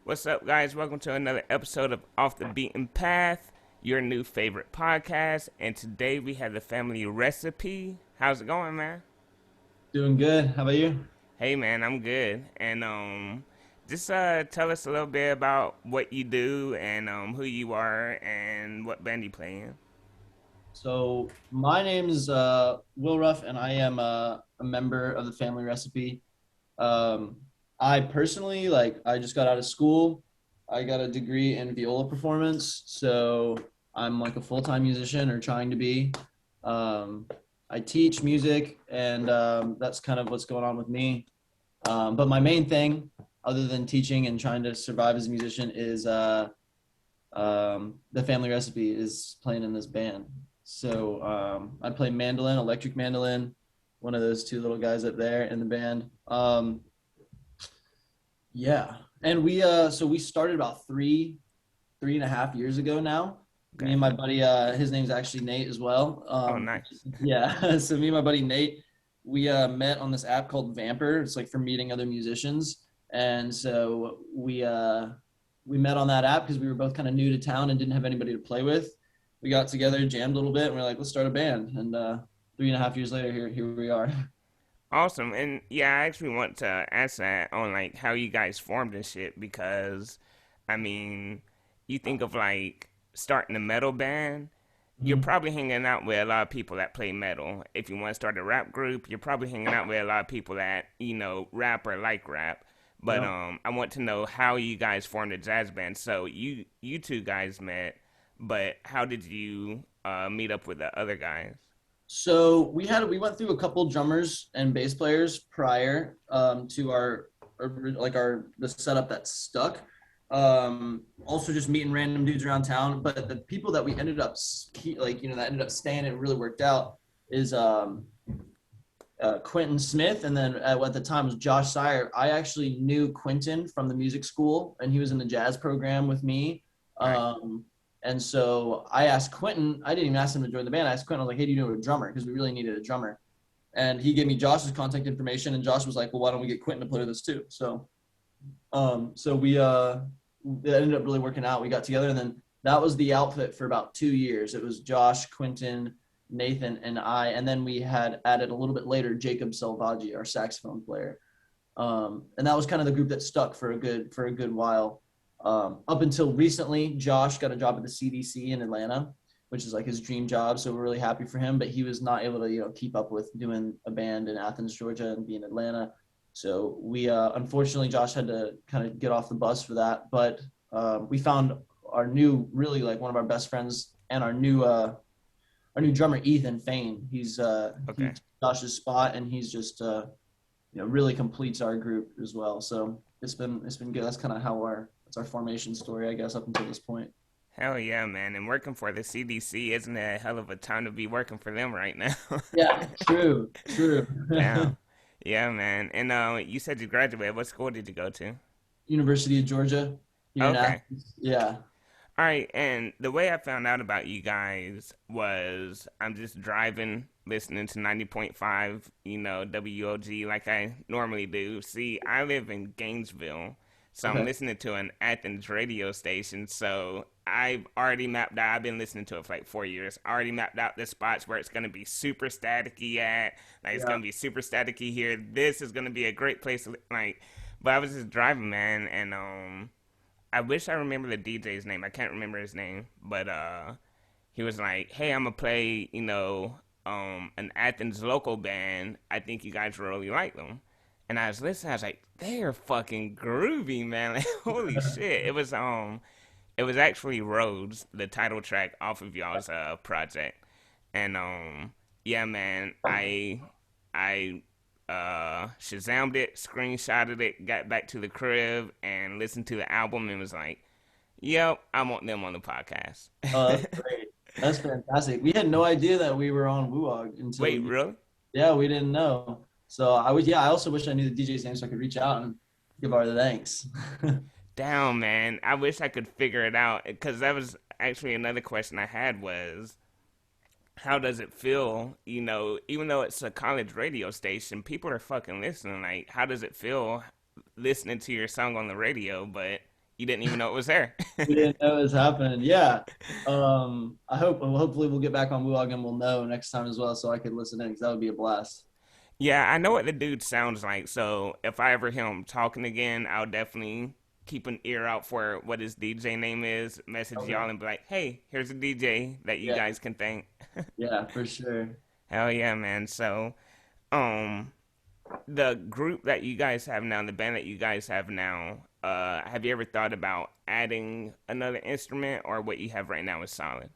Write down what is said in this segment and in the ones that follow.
What's up, guys? Welcome to another episode of Off the Beaten Path, your new favorite podcast. And today we have the family recipe. How's it going, man? Doing good. How about you? Hey, man, I'm good. And just tell us a little bit about what you do and who you are and what band you play in. So my name is Will Ruff, and I am a member of the Family Recipe. Um, I personally I just got out of school. I got a degree in viola performance, so I'm like a full-time musician or trying to be. Um, I teach music, and that's kind of what's going on with me. But my main thing, other than teaching and trying to survive as a musician, is the family recipe is playing in this band. So I play mandolin, electric mandolin, one of those two little guys up there in the band. Yeah, and we started about three and a half years ago now. Me Okay. and my buddy, his name's actually Nate as well. Oh, nice. Yeah, so me and my buddy Nate, we met on this app called Vamper. It's like for meeting other musicians, and so we met on that app because we were both kind of new to town and didn't have anybody to play with. We got together, jammed a little bit, and we're like, let's start a band. And 3.5 years later, here we are. Awesome. And yeah, I actually want to ask that on like how you guys formed and shit because, I mean, you think of like starting a metal band, you're Mhm. probably hanging out with a lot of people that play metal. If you want to start a rap group, you're probably hanging out with a lot of people that, rap or like rap. But Yeah. I want to know how you guys formed a jazz band. So you two guys met, but how did you meet up with the other guys? So we went through a couple drummers and bass players prior to our the setup that stuck. Also just meeting random dudes around town, but the people that we ended up that ended up staying and really worked out is Quentin Smith, and then at the time was Josh Sire. I actually knew Quentin from the music school, and he was in the jazz program with me. Right. And so I asked Quentin. I didn't even ask him to join the band. I asked Quentin. I was like, "Hey, do you know a drummer?" Because we really needed a drummer. And he gave me Josh's contact information, and Josh was like, "Well, why don't we get Quentin to play with us too?" So we it ended up really working out. We got together, and then that was the outfit for about 2 years. It was Josh, Quentin, Nathan, and I, and then we had added a little bit later Jacob Selvaggi, our saxophone player, and that was kind of the group that stuck for a good while. Up until recently, Josh got a job at the CDC in Atlanta, which is like his dream job. So we're really happy for him, but he was not able to keep up with doing a band in Athens, Georgia, and be in Atlanta. So we unfortunately Josh had to kind of get off the bus for that, but we found our new really like one of our best friends and our new drummer Ethan Fain. He Okay. Josh's spot, and he's just really completes our group as well. So it's been good. That's kind of how that's our formation story, I guess, up until this point. Hell yeah, man. And working for the CDC isn't it a hell of a time to be working for them right now? Yeah, true, true. Damn. Yeah, man. And you said you graduated. What school did you go to? University of Georgia here in Okay. Athens. Yeah. All right. And the way I found out about you guys was I'm just driving, listening to 90.5, WOG like I normally do. See, I live in Gainesville, so I'm Okay. listening to an Athens radio station. So I've already mapped out, I've been listening to it for like 4 years. I already mapped out the spots where it's going to be super staticky at. Like, it's Yeah. going to be super staticky here. This is going to be a great place to, like, but I was just driving, man, and, I wish I remember the DJ's name. I can't remember his name, but he was like, "Hey, I'm gonna play, an Athens local band. I think you guys really like them." And I was listening. I was like, "They're fucking groovy, man! Like, holy shit!" It was actually Rhodes, the title track off of y'all's project, and yeah, man, I Shazammed it, screenshotted it, got back to the crib, and listened to the album, and was like, "Yep, I want them on the podcast." That's great. That's fantastic. We had no idea that we were on WUOG until Wait, really? yeah, we didn't know. So I also wish I knew the DJ's name so I could reach out and give our thanks. Damn, man. I wish I could figure it out because that was actually another question I had was how does it feel? Even though it's a college radio station, people are fucking listening. Like, how does it feel listening to your song on the radio, but You didn't even know it was there. We didn't know it was happening. Yeah. I hope hopefully we'll get back on WUOG and we'll know next time as well, so I can listen in because that would be a blast. Yeah, I know what the dude sounds like. So if I ever hear him talking again, I'll definitely keep an ear out for what his DJ name is. Message Okay. y'all and be like, "Hey, here's a DJ that you Yeah. guys can thank." Yeah, for sure. Hell yeah, man. So, um, the group that you guys have now, the band that you guys have now, have you ever thought about adding another instrument, or what you have right now is solid?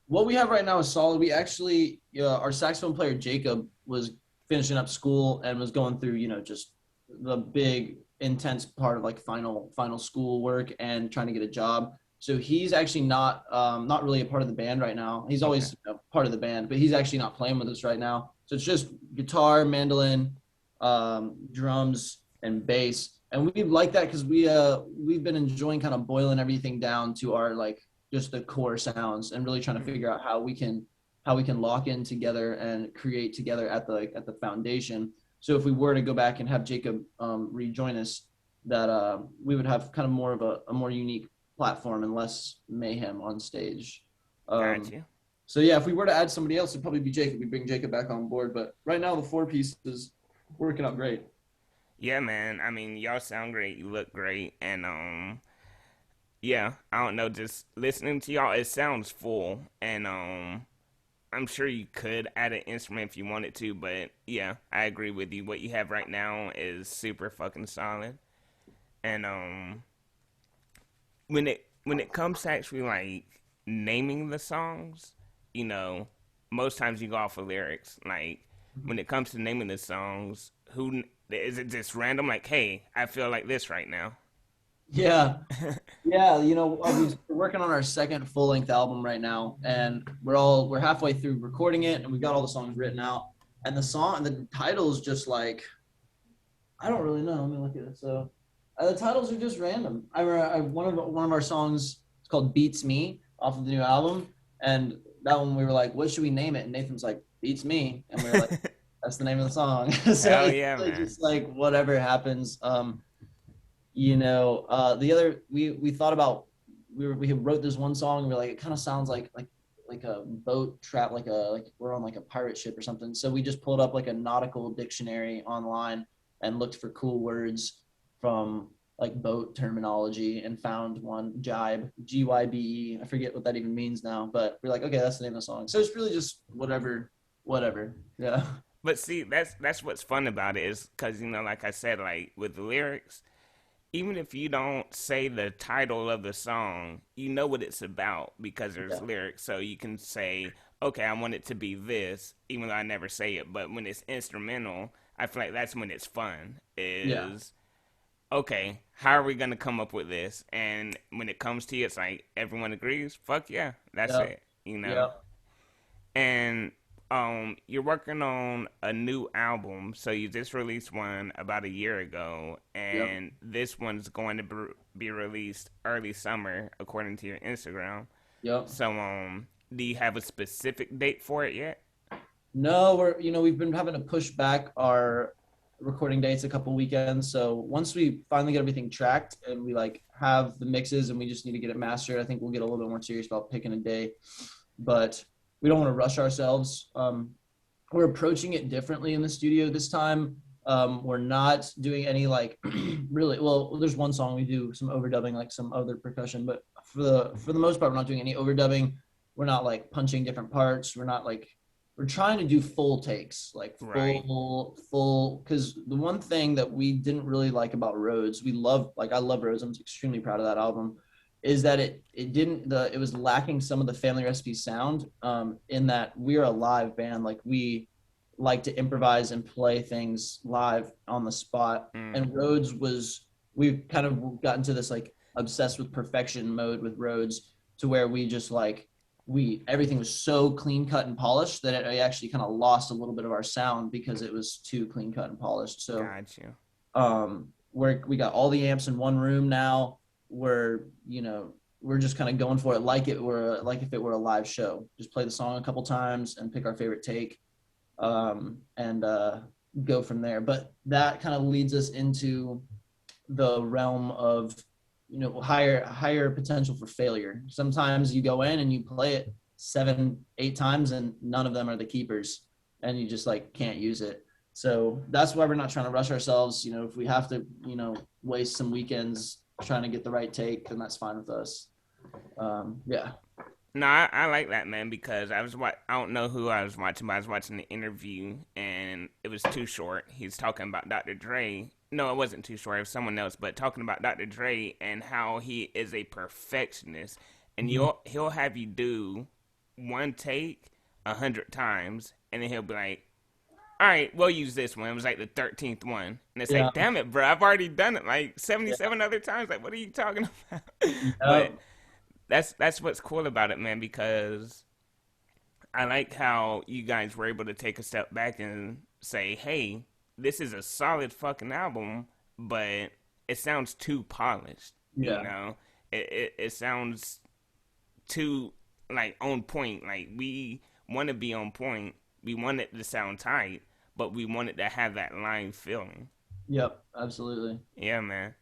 What we have right now is solid. We actually, our saxophone player Jacob was finishing up school and was going through, just the big intense part of like final school work and trying to get a job. So he's actually not really a part of the band right now. He's Okay, always part of the band, but he's actually not playing with us right now. So it's just guitar, mandolin, drums, and bass. And we like that because we've been enjoying kind of boiling everything down to our like just the core sounds and really trying to figure out how we can lock in together and create together at the foundation. So if we were to go back and have Jacob rejoin us, that we would have kind of more of a more unique platform and less mayhem on stage. got Um, you. so yeah, if we were to add somebody else, it'd probably be Jacob. We bring Jacob back on board, but right now the four piece is working out great. Yeah, man. I mean, y'all sound great. You look great, and yeah. I don't know. Just listening to y'all, it sounds full, and I'm sure you could add an instrument if you wanted to, but yeah, I agree with you. What you have right now is super fucking solid, and when it comes to actually like naming the songs, you know, most times you go off of lyrics. Like when it comes to naming the songs, who is it? Just random? Like, hey, I feel like this right now. Yeah, yeah. We're working on our second full length album right now, and we're halfway through recording it, and we got all the songs written out. And the title is just like I don't really know. Let me look at it. So the titles are just random. One of our songs is called "Beats Me" off of the new album, and that one we were like, "What should we name it?" And Nathan's like, "Beats Me," and we were like, "That's the name of the song." So Hell it's yeah, really man. just like whatever happens. The other we thought about we wrote this one song. And we are like, it kind of sounds like a boat trap, like we're on like a pirate ship or something. So we just pulled up like a nautical dictionary online and looked for cool words from like boat terminology and found one jibe, GYBE. I forget what that even means now, but we're like, okay, that's the name of the song. So it's really just whatever. Yeah. But see, that's what's fun about it is because like I said, like with the lyrics, even if you don't say the title of the song, you know what it's about because there's Yeah. lyrics. So you can say, okay, I want it to be this, even though I never say it. But when it's instrumental, I feel like that's when it's fun. Yeah. Is okay, how are we gonna come up with this? And when it comes to you, it's like everyone agrees. Fuck yeah, that's Yeah. it. Yeah. And you're working on a new album, so you just released one about a year ago, Yeah. and this one's going to be released early summer according to your Instagram. Yeah. So do you have a specific date for it yet? No, we've been having to push back our recording dates a couple weekends. So once we finally get everything tracked and we like have the mixes and we just need to get it mastered, I think we'll get a little bit more serious about picking a day. But we don't want to rush ourselves. We're approaching it differently in the studio this time. We're not doing any like really well. There's one song we do some overdubbing, like some other percussion, but for the most part, we're not doing any overdubbing. We're not like punching different parts. We're trying to do full takes, like Right. full. Because the one thing that we didn't really like about Rhodes, I love Rhodes. I'm extremely proud of that album. Is that it was lacking some of the Family Recipe sound. In that we're a live band, like we like to improvise and play things live on the spot. Mm, And Rhodes was we've kind of gotten to this like obsessed with perfection mode with Rhodes to where we just like we everything was so clean cut and polished that it actually kind of lost a little bit of our sound because it was too clean cut and polished. So got you. we got all the amps in one room now. We're just kind of going for it like if it were a live show. Just play the song a couple times and pick our favorite take, and go from there. But that kind of leads us into the realm of higher potential for failure. Sometimes you go in and you play it 7, 8 times and none of them are the keepers, and you just like can't use it. So that's why we're not trying to rush ourselves. If we have to, waste some weekends trying to get the right take, then that's fine with us. Yeah. No, I like that, man, because I don't know who I was watching, but I was watching the interview and it was too short. He's talking about Dr. Dre. No, it wasn't too short. It was someone else, but talking about Dr. Dre and how he is a perfectionist, and Mhm. he'll have you do one take 100 times, and then he'll be like, "All right, we'll use this one." It was like the 13th one, and it's Yeah. like, "Damn it, bro! I've already done it like 77 other times. Like, what are you talking about?" Yeah. But that's what's cool about it, man, because I like how you guys were able to take a step back and say, "Hey, this is a solid fucking album, but it sounds too polished." You Yeah. know, it sounds too like on point. Like we want to be on point. We want it to sound tight, but we want it to have that live feeling. Yep. Absolutely. Yeah, man.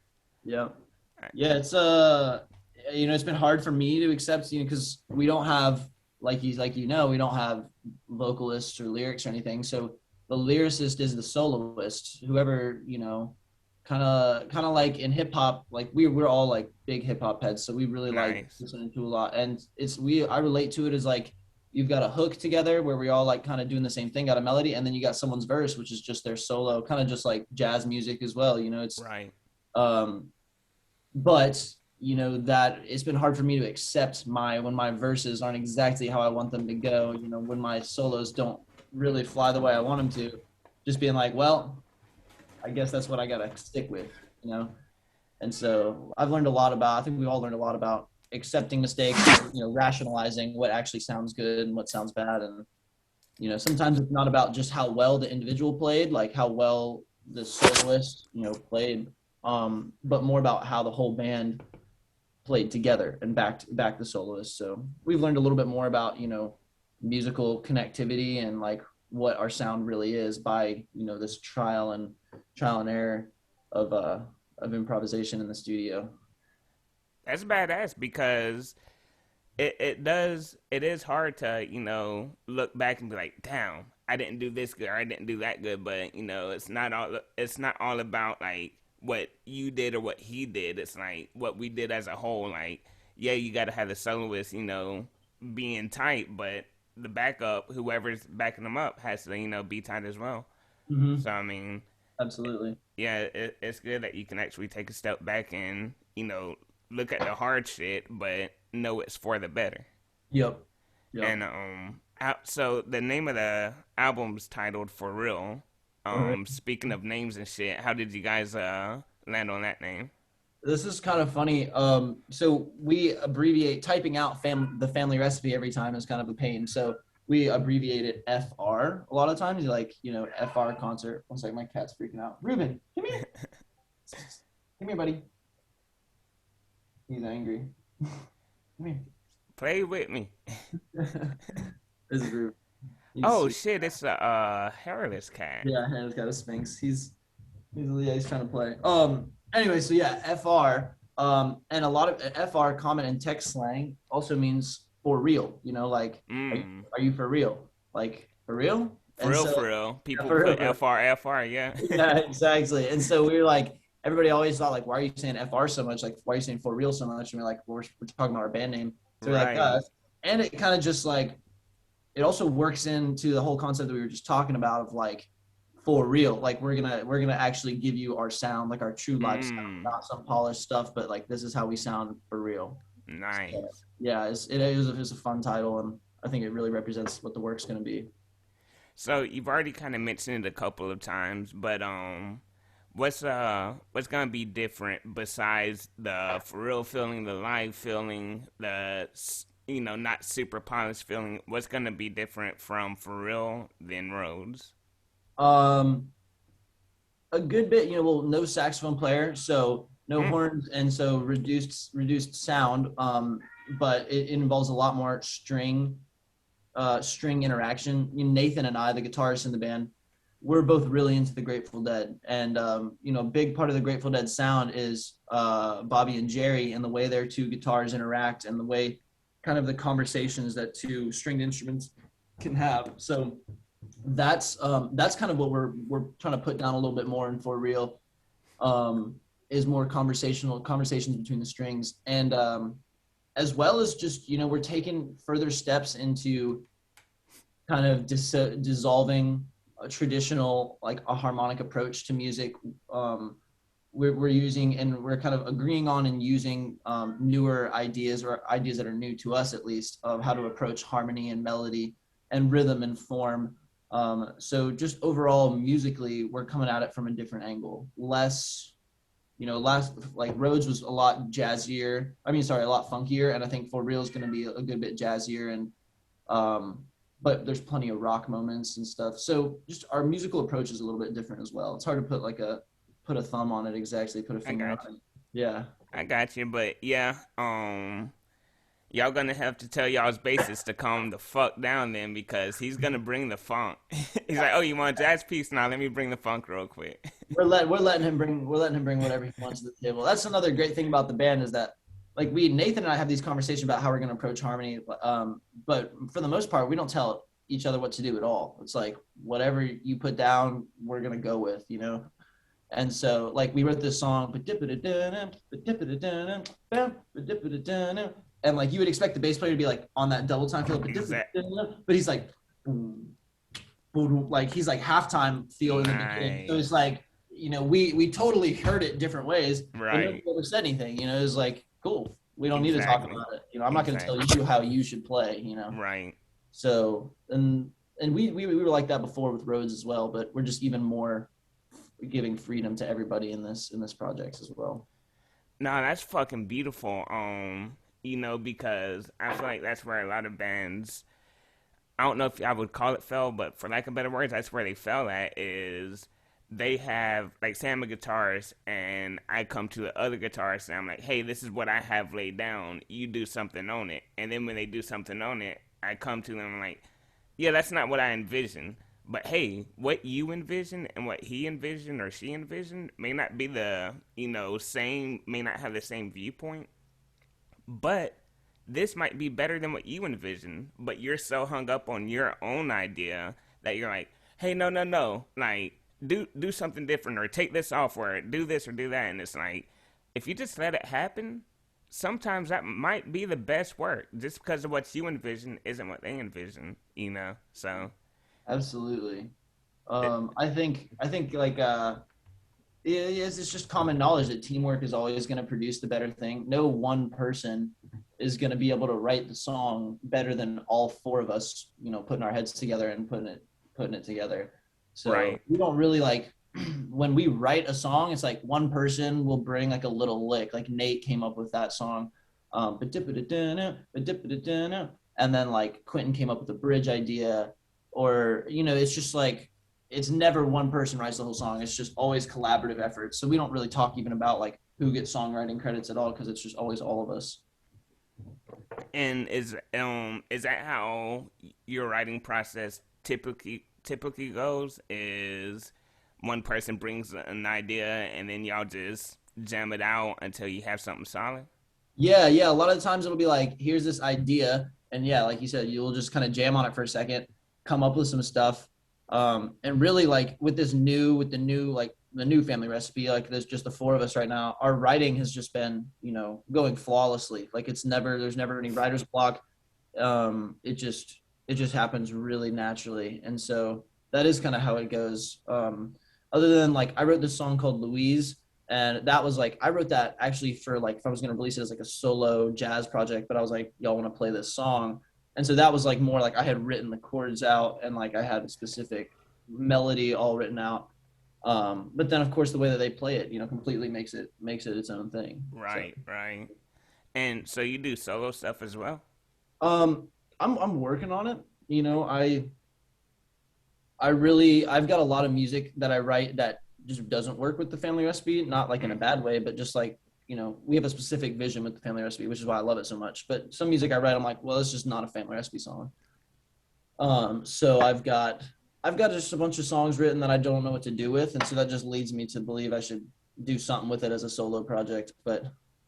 Yep. I- Yeah, it's been hard for me to accept, because we don't have, we don't have vocalists or lyrics or anything. So the lyricist is the soloist, whoever, kind of like in hip hop, like we're all like big hip hop heads, so we really like Nice. listening to a lot, and I relate to it as like you've got a hook together where we all like kind of doing the same thing, got a melody, and then you got someone's verse, which is just their solo, kind of just like jazz music as well. It's Right. um but that it's been hard for me to accept when my verses aren't exactly how I want them to go, when my solos don't really fly the way I want them to, just being like, well, I guess that's what I gotta stick with, you know and so I've learned a lot about, I think we've all learned a lot about accepting mistakes, rationalizing what actually sounds good and what sounds bad. And sometimes it's not about just how well the individual played, like how well the soloist played, but more about how the whole band played together and backed the soloist. So we've learned a little bit more about musical connectivity and like what our sound really is by this trial and error of improvisation in the studio. That's badass because it is hard to look back and be like, damn, I didn't do this good or I didn't do that good. But it's not all about like what you did or what he did. It's like what we did as a whole. Like, yeah, you got to have the soloist being tight, but the backup, whoever's backing them up, has to be tight as well. Mm-hmm. So I mean, Absolutely. yeah, it's good that you can actually take a step back and look at the hard shit, but know it's for the better. Yep. Yep. And so the name of the album's titled "For Real." All right. Speaking of names and shit, how did you guys land on that name? This is kind of funny. So we abbreviate typing out the family recipe every time is kind of a pain. So we abbreviate it FR a lot of times. FR concert. One second, my cat's freaking out. Ruben, come here. Come here, buddy. He's angry. Come here. Play with me. This is Ruben. Oh shit! It's a hairless cat. Yeah, he's got a Sphinx. He's trying to play. Anyway, so yeah, FR. And a lot of FR common in text slang also means for real. Like, Mm. are you for real? Like for real? For And real, so for real. yeah, People for real, put for real. FR, yeah. Yeah, exactly. And so we were like, everybody always thought like, why are you saying FR so much? Like, why are you saying for real so much? And we're like, well, we're talking about our band name. So we're like, Right. and it kind of just like, it also works into the whole concept that we were just talking about of like for real, like we're gonna actually give you our sound, like our true live sound, Mm. not some polished stuff, but like this is how we sound for real. So, Nice. yeah, it is a fun title, and I think it really represents what the work's going to be. So you've already kind of mentioned it a couple of times, but what's gonna be different besides the for real feeling, the live feeling, not super polished feeling? What's gonna be different from for real than Rhodes? um a good bit, well, no saxophone player, so no Mm, horns, and so reduced sound, but it involves a lot more string interaction. Nathan and I, the guitarist in the band, we're both really into the Grateful Dead, and you know, a big part of the Grateful Dead sound is Bobby and Jerry, and the way their two guitars interact, and the way kind of the conversations that two stringed instruments can have. So that's kind of what we're trying to put down a little bit more in For Real, is more conversations between the strings, and as well as just, you know, we're taking further steps into kind of dissolving a traditional, like a harmonic approach to music. We're using, and we're kind of agreeing on and using newer ideas, or ideas that are new to us at least, of how to approach harmony and melody and rhythm and form. So just overall musically, we're coming at it from a different angle. Less, you know, last, like Rhodes was a lot jazzier. I mean, sorry, a lot funkier. And I think For Real is going to be a good bit jazzier. And, but there's plenty of rock moments and stuff. So just our musical approach is a little bit different as well. It's hard to put a thumb on it exactly, put a finger on it. Yeah. I got you, but yeah, y'all gonna have to tell y'all's bassist to calm the fuck down then, because he's gonna bring the funk. He's like, "Oh, you want a jazz piece? Now let me bring the funk real quick." We're letting him bring whatever he wants to the table. That's another great thing about the band, is that, like, Nathan and I have these conversations about how we're going to approach harmony, but for the most part, we don't tell each other what to do at all. It's like, whatever you put down, we're going to go with, you know. And so, like, we wrote this song, and like you would expect the bass player to be like on that double time feel, but he's like he's like halftime feel in the beginning. So it's like, you know, we totally heard it different ways. Right. Nobody ever said anything. You know, it's like, cool. We don't need to talk about it. You know, I'm not going to tell you how you should play. You know. Right. So and we were like that before with Rhodes as well, but we're just even more giving freedom to everybody in this project as well. No, that's fucking beautiful. You know, because I feel like that's where a lot of bands, I don't know if I would call it fail, but for lack of better words, that's where they fell at, is they have, like, say I'm a guitarist and I come to the other guitarist and I'm like, hey, this is what I have laid down. You do something on it. And then when they do something on it, I come to them like, yeah, that's not what I envisioned. But hey, what you envision and what he envisioned or she envisioned may not be the, you know, same, may not have the same viewpoint. But this might be better than what you envisioned. But you're so hung up on your own idea that you're like, hey, no. Like, do something different, or take this off, or do this or do that. And it's like, if you just let it happen, sometimes that might be the best work, just because of what you envision isn't what they envision, you know. So absolutely. I think like it's just common knowledge that teamwork is always going to produce the better thing. No one person is going to be able to write the song better than all four of us, you know, putting our heads together and putting it together. So right. We don't really, like, when we write a song, it's like one person will bring like a little lick. Like Nate came up with that song, and then like Quentin came up with a bridge idea, or, you know, it's just like, it's never one person writes the whole song. It's just always collaborative efforts. So we don't really talk even about like who gets songwriting credits at all, because it's just always all of us. And is that how your writing process typically goes? Is one person brings an idea and then y'all just jam it out until you have something solid? Yeah. A lot of the times it'll be like, here's this idea, and yeah, like you said, you'll just kind of jam on it for a second, come up with some stuff, and really, like, with the new family recipe, like there's just the four of us right now, our writing has just been, you know, going flawlessly. Like there's never any writer's block. It just happens really naturally. And so that is kind of how it goes. Other than, like, I wrote this song called Louise, and that was like, I wrote that actually for, like, if I was going to release it as like a solo jazz project, but I was like, y'all want to play this song? And so that was like more like I had written the chords out, and like I had a specific melody all written out. But then of course the way that they play it, you know, completely makes it its own thing. Right, so. Right. And so you do solo stuff as well? I'm working on it. You know, I've got a lot of music that I write that just doesn't work with the family recipe, not like in a bad way, but just like, you know, we have a specific vision with the family recipe, which is why I love it so much. But some music I write, I'm like, well, it's just not a family recipe song. So I've got just a bunch of songs written that I don't know what to do with, and so that just leads me to believe I should do something with it as a solo project. But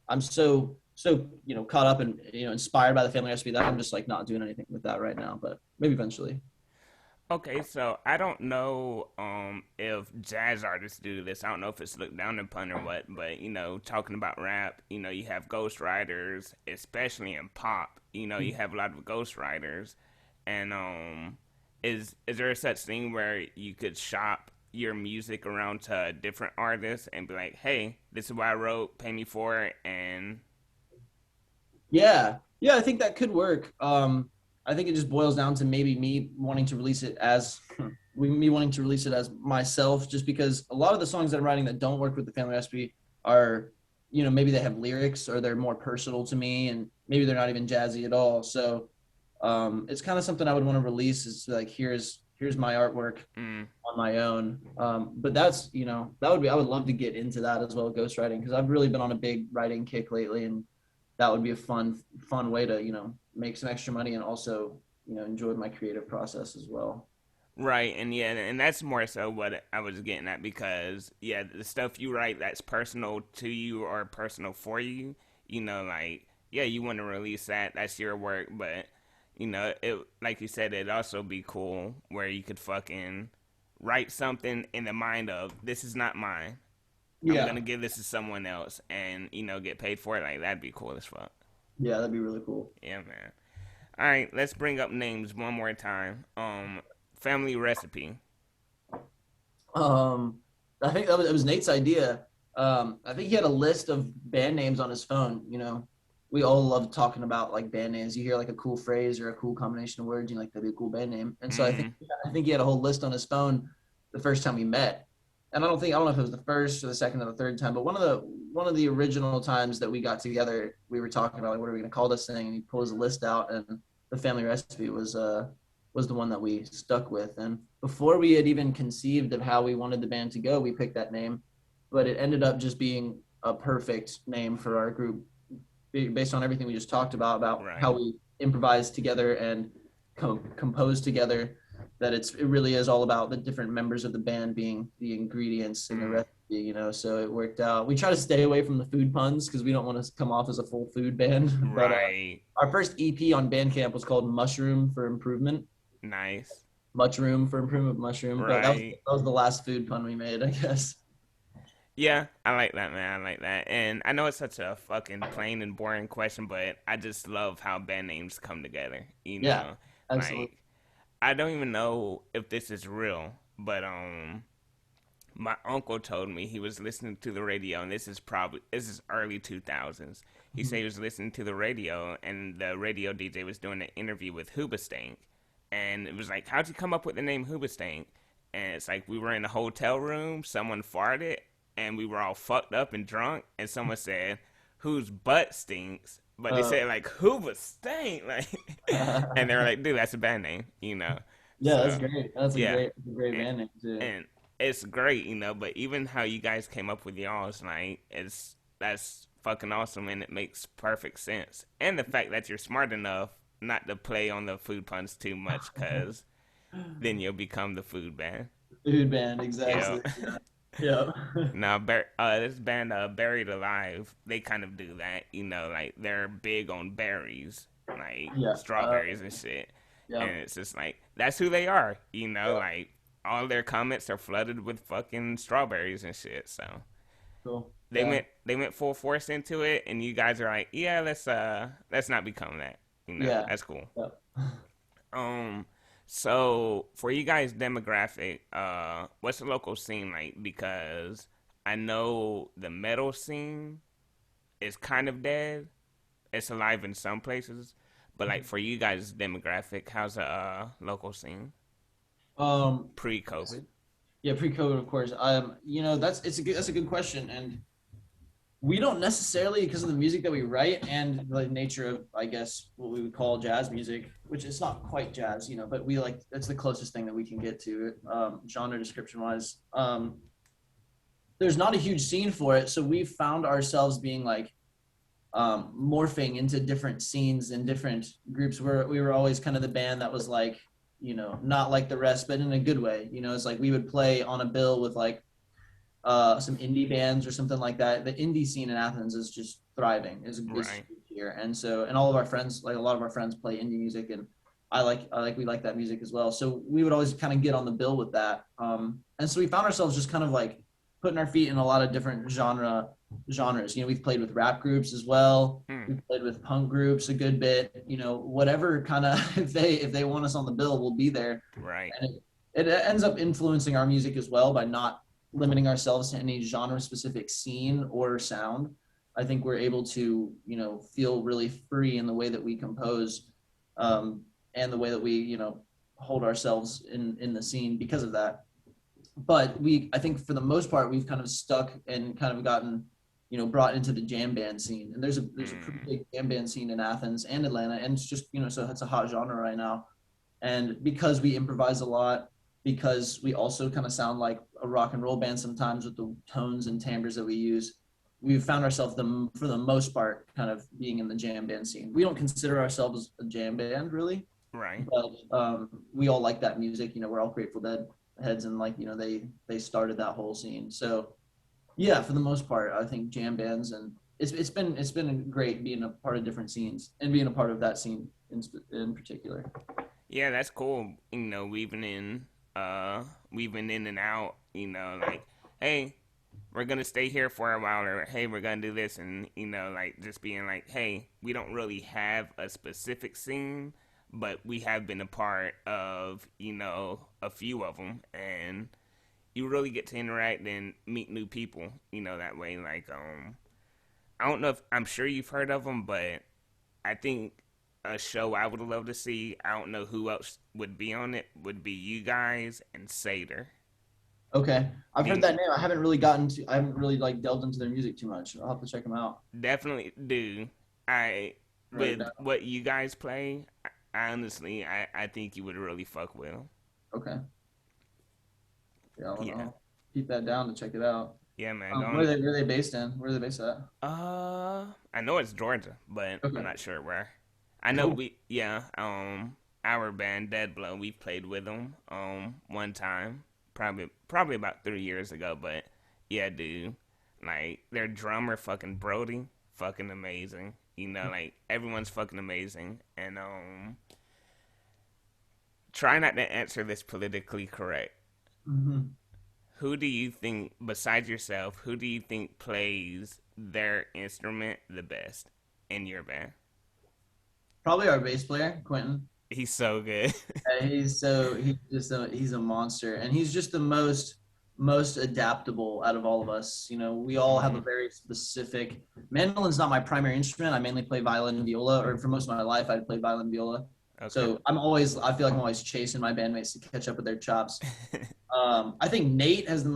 I'm so caught up and inspired by the family recipe that I'm just like not doing anything with that right now. But maybe eventually. Okay, so I don't know if jazz artists do this. I don't know if it's looked down upon or what, but talking about rap, you have ghostwriters, especially in pop. You have a lot of ghostwriters, and is there such thing where you could shop your music around to different artists and be like, hey, this is what I wrote, pay me for it, and Yeah, I think that could work. I think it just boils down to maybe me wanting to release it as me wanting to release it as myself, just because a lot of the songs that I'm writing that don't work with the family recipe are, maybe they have lyrics or they're more personal to me, and maybe they're not even jazzy at all. So it's kind of something I would want to release. Is like here's my artwork mm, on my own. But that's that would be I would love to get into that as well, ghostwriting, because I've really been on a big writing kick lately, and that would be a fun way to make some extra money and also enjoy my creative process as well. right, and yeah, and that's more so what I was getting at because yeah, the stuff you write that's personal to you or personal for you, like yeah, you want to release that, that's your work, but it like you said, it'd also be cool where you could fucking write something in the mind of this is not mine. I'm Yeah, gonna give this to someone else and get paid for it. Like that'd be cool as fuck. yeah, that'd be really cool. Yeah, man. All right, let's bring up names one more time. Family recipe. um I think it was Nate's idea. I think he had a list of band names on his phone. We all love talking about like band names. You hear like a cool phrase or a cool combination of words, like, that'd be a cool band name. And so Mm-hmm. I think he had a whole list on his phone the first time we met. And I don't know if it was the first or the second or the third time, but one of the original times that we got together, we were talking about like, what are we gonna call this thing? And he pulls a list out, and the family recipe was the one that we stuck with. And before we had even conceived of how we wanted the band to go, we picked that name. But it ended up just being a perfect name for our group based on everything we just talked about how Right. we improvise together and compose together. That it really is all about the different members of the band being the ingredients in the Mm. recipe. So it worked out. We try to stay away from the food puns because we don't want to come off as a full food band. But Right. our first EP on Bandcamp was called Mushroom for Improvement. Nice. Much room for improvement, mushroom. But that was Right. that was the last food pun we made, I guess. Yeah, I like that, man. I like that. And I know it's such a fucking plain and boring question, but I just love how band names come together. Yeah, absolutely. Like I don't even know if this is real, but my uncle told me he was listening to the radio, and this is early 2000s. He said he was listening to the radio, and the radio DJ was doing an interview with Hoobastank, and it was like, how'd you come up with the name Hoobastank? And it's like we were in a hotel room, someone farted, and we were all fucked up and drunk, and someone said, "Whose butt stinks?" But they Uh, said like Hoobastank, like, and they were like, "Dude, that's a band name." yeah, that's So great. That's a yeah, great and, band name too. and it's great. But even how you guys came up with y'all's like, that's fucking awesome, and it makes perfect sense. And the fact that you're smart enough not to play on the food puns too much, cause then you'll become the food band. Food band, Yeah. exactly. Yeah. Now, this band, Buried Alive, they kind of do that. Like they're big on berries, like Yeah. strawberries and shit. Yeah. And it's just like that's who they are. Like all their comments are flooded with fucking strawberries and shit. So Cool. they Yeah. went they went full force into it, and you guys are like, yeah, let's not become that. Yeah. That's cool. Yeah. Um, so for you guys demographic, what's the local scene like? Because I know the metal scene is kind of dead. It's alive in some places, but like for you guys demographic, how's the local scene Um. pre-COVID? Yeah. Pre-COVID, of course. That's a good question, and we don't necessarily, because of the music that we write and the nature of, I guess, what we would call jazz music, which is not quite jazz, but we like that's the closest thing that we can get to it, genre description wise. There's not a huge scene for it, so we've found ourselves being like morphing into different scenes and different groups. Where we were always kind of the band that was like not like the rest, but in a good way. It's like we would play on a bill with like some indie bands or something like that. The indie scene in Athens is just thriving, is Right. here, and all of our friends, like a lot of our friends, play indie music, and we like that music as well. So we would always kind of get on the bill with that, and so we found ourselves just kind of like putting our feet in a lot of different genres. We've played with rap groups as well. Hmm. We've played with punk groups a good bit. Whatever kind of if they want us on the bill, we'll be there. Right. And it ends up influencing our music as well by not limiting ourselves to any genre specific scene or sound. I think we're able to, feel really free in the way that we compose, and the way that we, hold ourselves in the scene because of that. But I think for the most part, we've kind of stuck and kind of gotten, brought into the jam band scene. And there's a pretty Mm. big jam band scene in Athens and Atlanta, and it's just, so it's a hot genre right now. And because we improvise a lot, because we also kind of sound like a rock and roll band sometimes with the tones and timbres that we use, we've found ourselves, for the most part, kind of being in the jam band scene. We don't consider ourselves a jam band really, Right. but we all like that music. We're all Grateful Dead heads, and like, they started that whole scene. So yeah, for the most part, I think jam bands, and it's been great being a part of different scenes and being a part of that scene in particular. Yeah, that's cool. Weaving in and out. Like, hey, we're gonna stay here for a while, or hey, we're gonna do this, and like just being like, hey, we don't really have a specific scene, but we have been a part of a few of them, and you really get to interact and meet new people. That way. Like, I don't know if I'm sure you've heard of them, but I think a show I would love to see. I don't know who else would be on it. Would be you guys and Seder. Okay, I've heard You that name. I haven't really like delved into their music too much. I'll have to check them out. definitely do. I Write it with down. what you guys play. Honestly, I think you would really fuck with 'em. Okay, yeah, Yeah, I'll keep that down to check it out. yeah, man. Where are they based in? Where are they based at? I know it's Georgia, but I'm Okay, not sure where. I know cool. our band Dead Blow, we played with them one time, probably about 3 years ago. But yeah, dude, like their drummer, fucking Brody, fucking amazing. Like everyone's fucking amazing. And try not to answer this politically correct. Hmm. Who do you think, besides yourself, who do you think plays their instrument the best in your band? Probably our bass player, Quentin. He's so good. He's a monster, and he's just the most adaptable out of all of us. We all have Hmm. a very specific. Mandolin's not my primary instrument. I mainly play violin and viola, or for most of my life, I played violin and viola. Okay. So I feel like I'm always chasing my bandmates to catch up with their chops. I think Nathan has the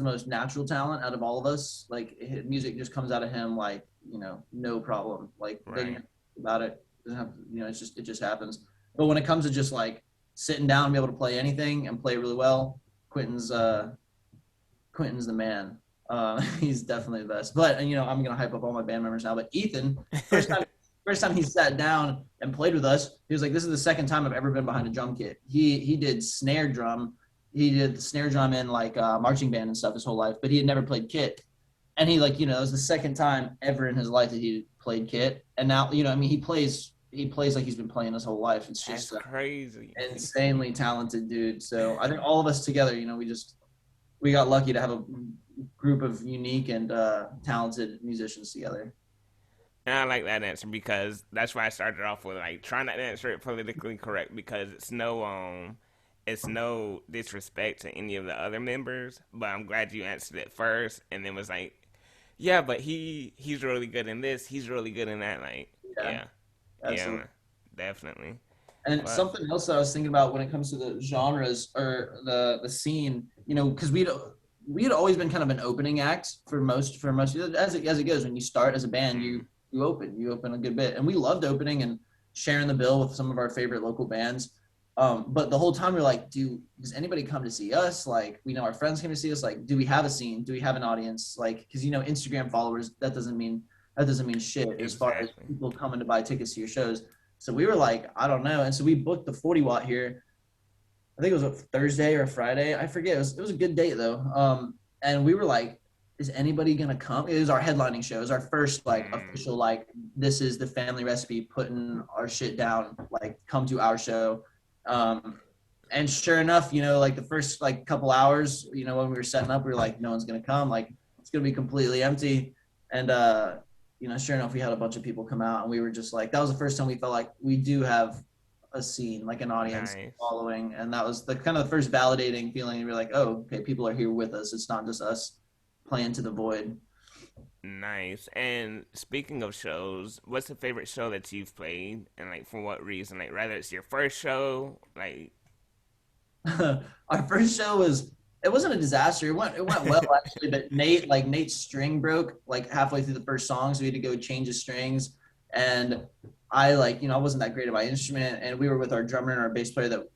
most natural talent out of all of us. Like music just comes out of him, like, no problem. Like doesn't Right. have to think about it. Doesn't have to, it just happens. But when it comes to just like sitting down and be able to play anything and play really well, Quentin's the man. He's definitely the best. But I'm gonna hype up all my band members now. But Ethan, first time first time he sat down and played with us, he was like, "This is the second time I've ever been behind a drum kit." He did snare drum. He did snare drum in like marching band and stuff his whole life, but he had never played kit. And he like, it was the second time ever in his life that he played kit. And now, I mean, he plays like he's been playing his whole life. It's That's just crazy. insanely talented dude. So I think all of us together, we got lucky to have a group of unique and talented musicians together. And I like that answer because that's why I started off with like trying not to answer it politically correct because it's no disrespect to any of the other members, but I'm glad you answered it first and then was like, yeah, but he's really good in this, he's really good in that. Like, Yeah, yeah, yeah, absolutely. man, definitely. And But something else that I was thinking about when it comes to the genres or the scene, because we had always been kind of an opening act for most as it goes. When you start as a band, mm, you open a good bit, and we loved opening and sharing the bill with some of our favorite local bands. But the whole time we're like, does anybody come to see us? Like, we know our friends came to see us. Like, do we have a scene? Do we have an audience? Like, because Instagram followers, that doesn't mean shit as far as exactly. people coming to buy tickets to your shows. So we were like, I don't know. And so we booked the 40 watt here. I think it was a Thursday or a Friday. I forget. It was a good date though. And we were like, is anybody gonna come? It was our headlining show. It was our first like Mm, official like this is the family recipe putting our shit down. Like come to our show. Um, and sure enough, like the first like couple hours, when we were setting up, we were like, no one's gonna come. Like it's gonna be completely empty. And sure enough, we had a bunch of people come out, and we were just like, that was the first time we felt like we do have a scene, like an audience nice. following, and that was the kind of the first validating feeling. You're like, oh, okay, people are here with us. It's not just us playing to the void. Nice. And speaking of shows, what's the favorite show that you've played, and like for what reason? Like, rather it's your first show, like, Our first show was it wasn't a disaster. It went well actually, but Nate's string broke like halfway through the first song, so we had to go change the strings. And I I wasn't that great at my instrument, and we were with our drummer and our bass player that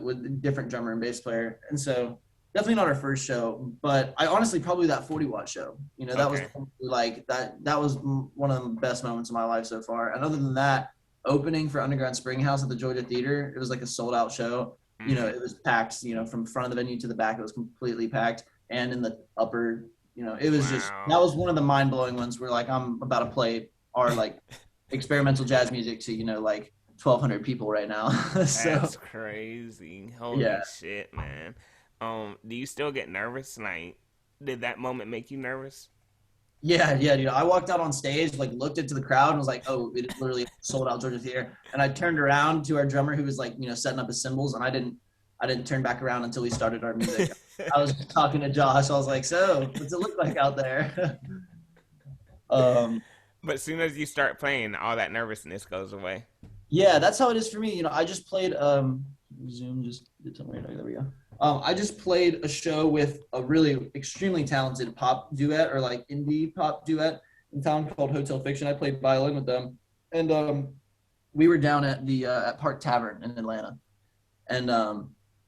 with a different drummer and bass player, and so definitely not our first show. But I honestly probably that 40-watt show. That was okay, like that was one of the best moments of my life so far. And other than that, opening for Underground Springhouse at the Georgia Theater, it was like a sold out show. mm, It was packed, from front of the venue to the back, it was completely packed. And in the upper, it was just, that wow, was one of the mind blowing ones where like, I'm about to play our like experimental jazz music to, like 1,200 people right now. So that's crazy. Holy yeah. shit, man. Do you still get nervous? Like, did that moment make you nervous? Yeah, yeah, dude. I walked out on stage, like looked into the crowd and was like, "Oh, it is literally sold out Georgia Theater." And I turned around to our drummer who was like, setting up his cymbals, and I didn't turn back around until we started our music. I was talking to Josh. I was like, "So, what's it look like out there?" um, But as soon as you start playing, all that nervousness goes away. yeah, that's how it is for me. I just played Zoom just did something right there we go. I just played a show with a really extremely talented pop duet or like indie pop duet in town called Hotel Fiction. I played violin with them, and we were down at the at Park Tavern in Atlanta, and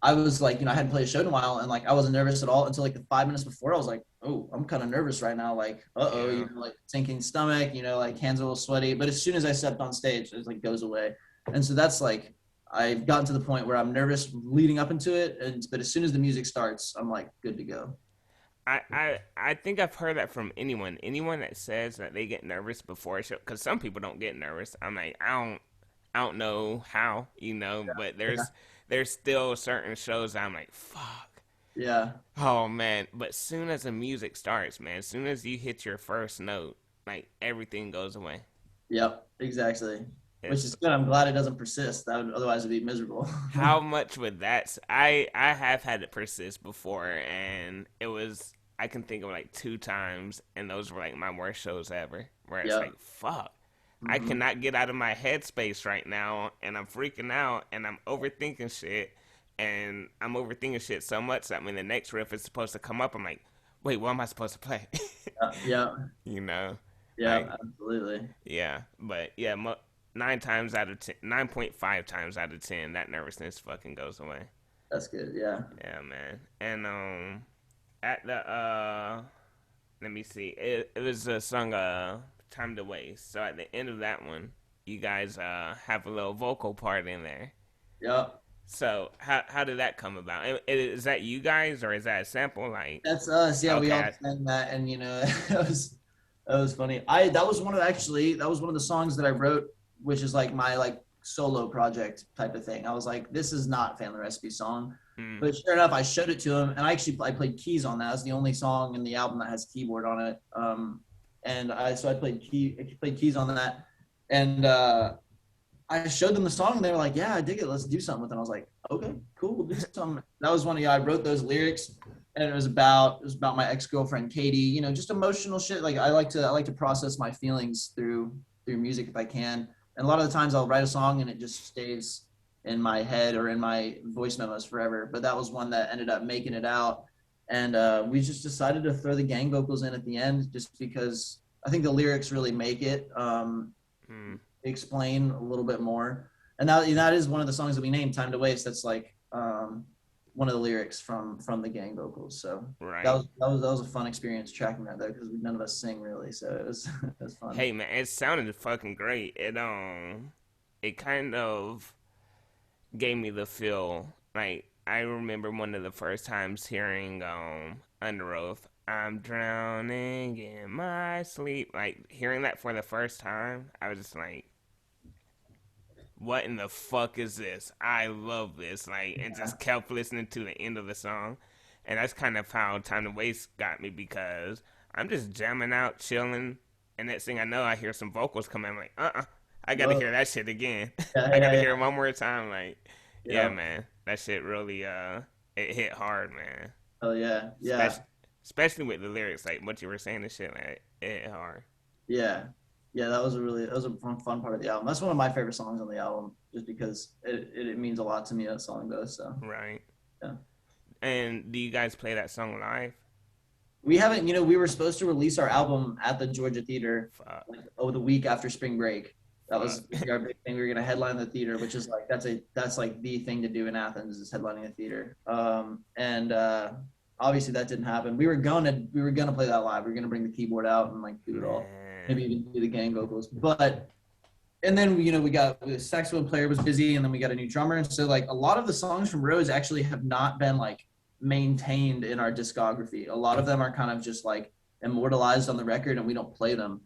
I was like, I hadn't played a show in a while, and like I wasn't nervous at all until like the 5 minutes before. I was like, oh, I'm kind of nervous right now, like oh, Yeah. like sinking stomach, like hands a little sweaty. But as soon as I stepped on stage, it like goes away, and so that's like I've gotten to the point where I'm nervous leading up into it, and but as soon as the music starts, I'm like good to go. I think I've heard that from anyone that says that they get nervous before a show, because some people don't get nervous. I'm like, I don't know how, but Yeah, there's still certain shows that I'm like, fuck, yeah, oh man. But soon as the music starts, man, as soon as you hit your first note, like everything goes away. yep, exactly. Which It's is good. I'm glad it doesn't persist. That would otherwise it'd be miserable. how much would I have had it persist before, and it was, I can think of like two times, and those were like my worst shows ever, where it's Yep. like, fuck, I Hmm. cannot get out of my headspace right now, and I'm freaking out, and I'm overthinking shit, and I'm overthinking shit so much that when the next riff is supposed to come up, I'm like, wait, what am I supposed to play? Yeah. you know, Yeah. like, Absolutely. yeah, but yeah, 9 times out of 10, 9.5 times out of 10, that nervousness fucking goes away. That's good. Yeah. Yeah, man. And at the let me see. It was a song Time to Waste. So at the end of that one, you guys have a little vocal part in there. Yep. So how did that come about? Is that you guys, or is that a sample? Like, That's us. Yeah, we all okay, sang that, and that was funny. I that was one of the songs that I wrote, which is like my like solo project type of thing. I was like, this is not Family Recipe song, mm, but sure enough, I showed it to him, and I played keys on that. It's the only song in the album that has keyboard on it. And I played keys on that, and I showed them the song and they were like, "Yeah, I dig it. Let's do something with it." And I was like, "Okay, cool, we'll do something." That was one of I wrote those lyrics, and it was about my ex girlfriend Katie. Just emotional shit. Like I like to process my feelings through music if I can. And a lot of the times I'll write a song and it just stays in my head or in my voice memos forever. But that was one that ended up making it out, and we just decided to throw the gang vocals in at the end just because I think the lyrics really make it. mm, Explain a little bit more. And that is one of the songs that we named "Time to Waste." That's like one of the lyrics from the gang vocals. So that right. was that was that was a fun experience tracking that though because none of us sing really, so it was it was fun. Hey man, it sounded fucking great. It kind of gave me the feel like I remember one of the first times hearing Under Oath. I'm drowning in my sleep. Like hearing that for the first time, I was just like, "What in the fuck is this? I love this!" Like, and Yeah. just kept listening to the end of the song, and that's kind of how Time to Waste got me because I'm just jamming out, chilling, and next thing I know, I hear some vocals come in. I'm like, I gotta Whoa. hear that shit again. Yeah, I gotta yeah, hear it one more time. Like, yeah, yeah. man, that shit really it hit hard, man. Oh yeah, yeah, Especially especially with the lyrics, like what you were saying and shit, like it hit hard. yeah, yeah. That was a fun part of the album. That's one of my favorite songs on the album, just because it means a lot to me. That song does. So Right. yeah. And do you guys play that song live? We haven't, we were supposed to release our album at the Georgia Theater Fuck. like the week after spring break. That Fuck. was our big thing. We were gonna headline the theater, which is like that's like the thing to do in Athens is headlining a theater. And obviously that didn't happen. We were gonna play that live. We were gonna bring the keyboard out and like do it all. Maybe Man. even do the gang vocals. But and then we got the saxophone player was busy, and then we got a new drummer, and so like a lot of the songs from Rose actually have not been like maintained in our discography. A lot of them are kind of just like immortalized on the record, and we don't play them.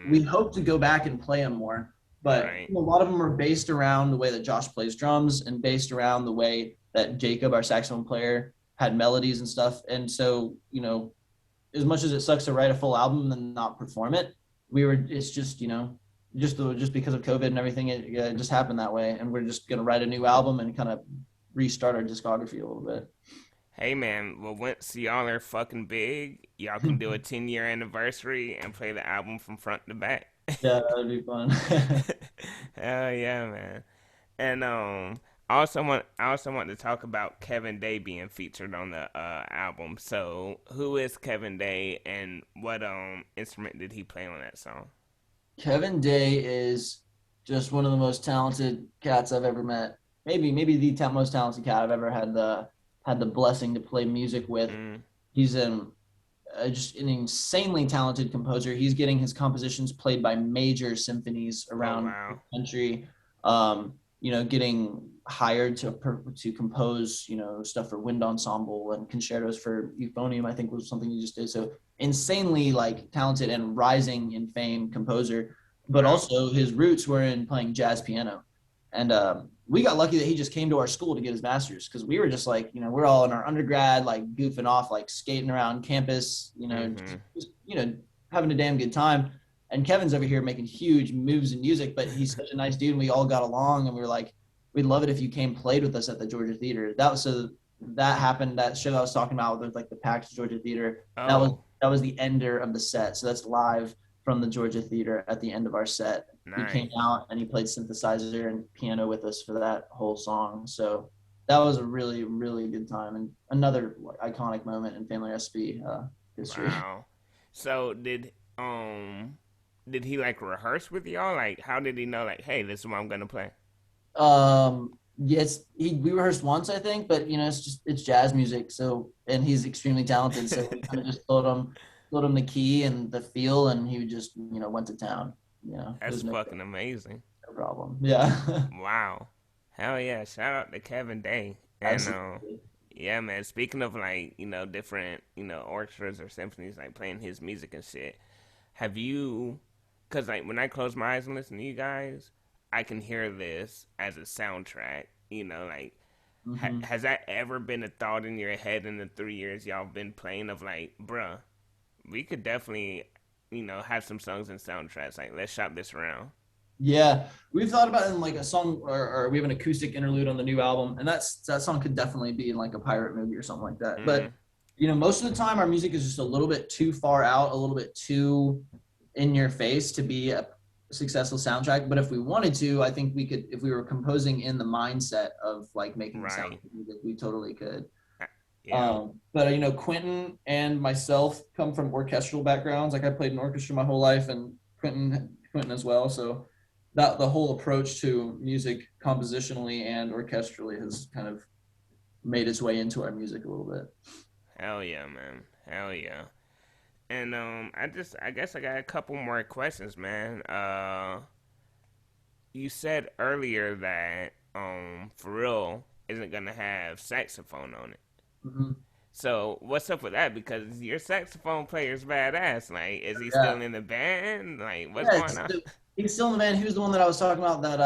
We Mm, hope to go back and play them more, but right. a lot of them are based around the way that Josh plays drums and based around the way that Jacob, our saxophone player, had melodies and stuff. And so as much as it sucks to write a full album and not perform it, it's just just because of COVID and everything, it just happened that way, and we're just gonna write a new album and kind of restart our discography a little bit. Hey man, well once y'all are fucking big, y'all can do a 10-year anniversary and play the album from front to back. Yeah, that'd be fun. Hell yeah, man. And I also want to talk about Kevin Day being featured on the album. So who is Kevin Day and what instrument did he play on that song? Kevin Day is just one of the most talented cats I've ever met. Maybe the most talented cat I've ever had the blessing to play music with. Mm. He's just an insanely talented composer. He's getting his compositions played by major symphonies Oh around the wow. country. Getting hired to compose, stuff for wind ensemble and concertos for euphonium. I think was something he just did. So insanely like talented and rising in fame composer. But Wow. also his roots were in playing jazz piano, and we got lucky that he just came to our school to get his master's because we were just like, we're all in our undergrad, like goofing off, like skating around campus, Mhm. having a damn good time. And Kevin's over here making huge moves in music, but he's such a nice dude, and we all got along, and we were like, we'd love it if you came played with us at the Georgia Theater. That happened. That show I was talking about with like the packed Georgia Theater. That was Oh, that was the ender of the set. So that's live from the Georgia Theater at the end of our set. He came nice. out and he played synthesizer and piano with us for that whole song. So that was a really, really good time and another iconic moment in Family SB history. Wow. So did he like rehearse with y'all? Like how did he know like, hey, this is what I'm gonna play? Yes, we rehearsed once, I think, but it's jazz music. So, and he's extremely talented. So we kind of just told him the key and the feel, and he just, went to town. It That's was no, fucking amazing. no problem. Yeah, Wow. Hell yeah. Shout out to Kevin Day. And absolutely. yeah, man, speaking of like, different, orchestras or symphonies like playing his music and shit, have you cuz like when I close my eyes and listen to you guys, I can hear this as a soundtrack, like Hmm. has that ever been a thought in your head in the 3 years y'all been playing of like, bruh, we could definitely, have some songs and soundtracks like let's shop this around. Yeah, we've thought about it in like a song, or we have an acoustic interlude on the new album, and that song could definitely be in like a pirate movie or something like that. But Mm, most of the time, our music is just a little bit too far out, a little bit too in your face to be a successful soundtrack. But if we wanted to, I think we could, if we were composing in the mindset of like making right. soundtrack music, we totally could. Uh, Yeah. But Quentin and myself come from orchestral backgrounds. Like I played in orchestra my whole life, and Quentin as well. So that the whole approach to music compositionally and orchestrally has kind of made its way into our music a little bit. Hell yeah, man. Hell yeah. And I guess I got a couple more questions, man. You said earlier that for real isn't gonna have saxophone on it. Hmm. So what's up with that? Because your saxophone player's badass. Like, is he still Yeah, in the band? Like, what's yeah. going on? He's still in the band. He was the one that I was talking about that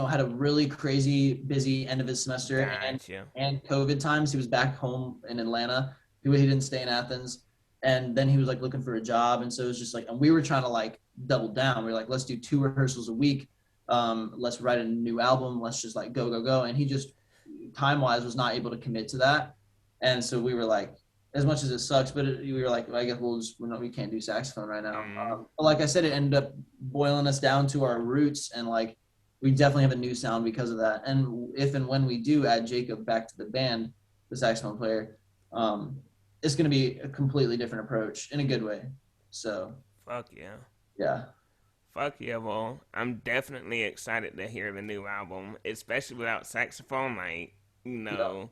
had a really crazy busy end of his semester Gotcha. and COVID times. He was back home in Atlanta. He didn't stay in Athens, and then he was like looking for a job, and so it was just like, and we were trying to like double down. We were like, let's do 2 rehearsals a week. Let's write a new album. Let's just like go go go. And he just time wise was not able to commit to that, and so we were like, as much as it sucks, but we were like, well, I guess we can't do saxophone right now. Mm, But like I said, it ended up boiling us down to our roots, and like we definitely have a new sound because of that. And if and when we do add Jacob back to the band, the saxophone player, um, it's going to be a completely different approach in a good way. So fuck yeah. yeah, Fuck yeah, well, I'm definitely excited to hear the new album, especially without saxophone. Like, you yeah, know,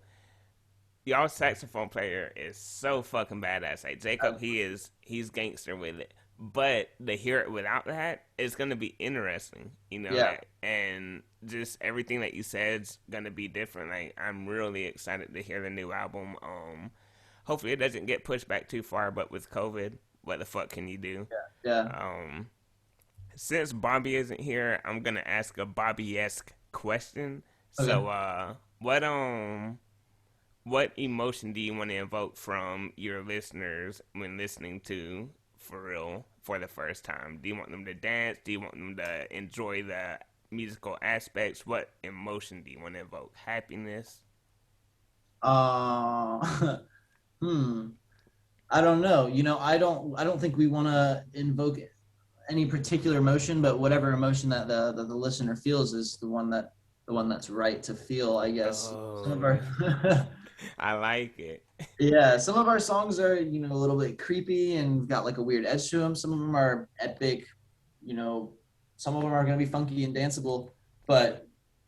y'all saxophone player is so fucking badass. Like Jacob, he's gangster with it. But to hear it without that, it's gonna be interesting, yeah, like, and just everything that you said's gonna be different. Like, I'm really excited to hear the new album. Hopefully it doesn't get pushed back too far, but with COVID, what the fuck can you do? yeah. Um, since Bobby isn't here, I'm gonna ask a Bobby-esque question. Okay. So, what emotion do you want to evoke from your listeners when listening to For Real for the first time? Do you want them to dance? Do you want them to enjoy the musical aspects? What emotion do you want to evoke? Happiness? Uh, hmm. I don't know. I don't think we want to invoke any particular emotion, but whatever emotion that the listener feels is the one that's right to feel, I guess. Some of Oh, our I like it. yeah, some of our songs are, a little bit creepy and got like a weird edge to them. Some of them are epic, you know, some of them are going to be funky and danceable, but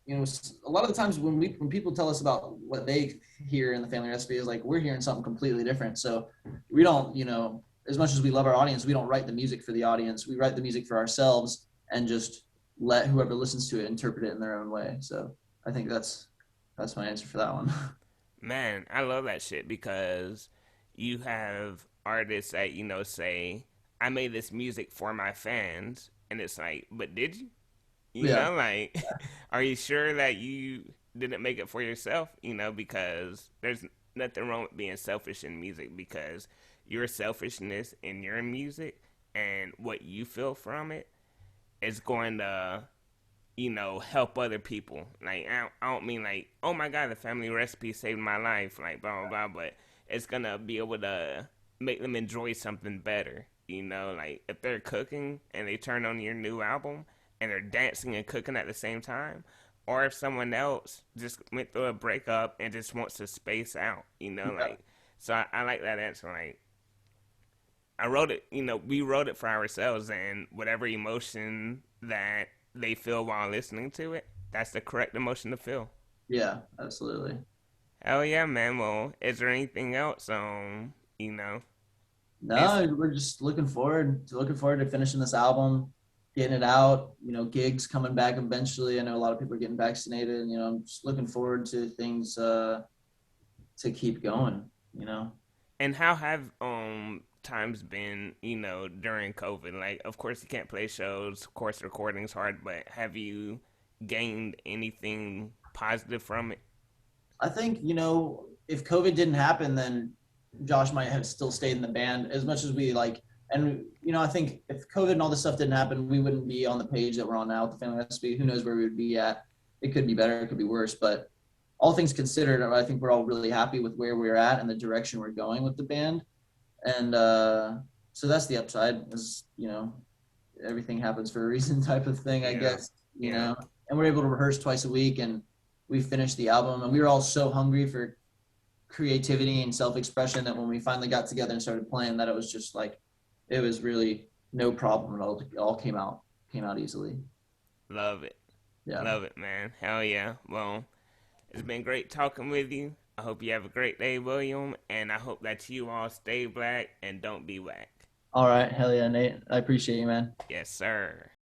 a lot of the times when people tell us about what they hear in the family recipe is like we're hearing something completely different. So we don't, as much as we love our audience, we don't write the music for the audience. We write the music for ourselves and just let whoever listens to it interpret it in their own way. So I think that's my answer for that one. Man, I love that shit because you have artists that, say, I made this music for my fans. And it's like, but did you? Yeah, Like, are you sure that you didn't make it for yourself? Because there's nothing wrong with being selfish in music because your selfishness in your music and what you feel from it is going to, help other people. Like, I don't mean like, oh my God, the family recipe saved my life, like, blah, blah, blah, but it's going to be able to make them enjoy something better. Like if they're cooking and they turn on your new album and they're dancing and cooking at the same time, or if someone else just went through a breakup and just wants to space out, yeah, like, so I like that answer. Like, I wrote it, we wrote it for ourselves, and whatever emotion that they feel while listening to it, that's the correct emotion to feel. yeah, absolutely. Hell yeah, man. Well, is there anything else? It's No, we're just looking forward to finishing this album, getting it out. Gigs coming back eventually. I know a lot of people are getting vaccinated, and I'm just looking forward to things to keep going. You know, and how have times been, during COVID? Like, of course you can't play shows, of course recording's hard, but have you gained anything positive from it? I think if COVID didn't happen, then Josh might have still stayed in the band as much as we like. And I think if COVID and all this stuff didn't happen, we wouldn't be on the page that we're on now with the family recipe. Who knows where we would be at? It could be better, it could be worse, but all things considered, I think we're all really happy with where we're at and the direction we're going with the band. And so that's the upside. Is everything happens for a reason type of thing, I Yeah. guess. Yeah. And we're able to rehearse twice a week, and we finished the album, and we were all so hungry for creativity and self-expression that when we finally got together and started playing, that it was just like it was really no problem at all. It all came out easily. Love it. Yeah. Love it, man. Hell yeah. Well, it's been great talking with you. I hope you have a great day, William, and I hope that you all stay black and don't be whack. All right. Hell yeah, Nate. I appreciate you, man. Yes, sir.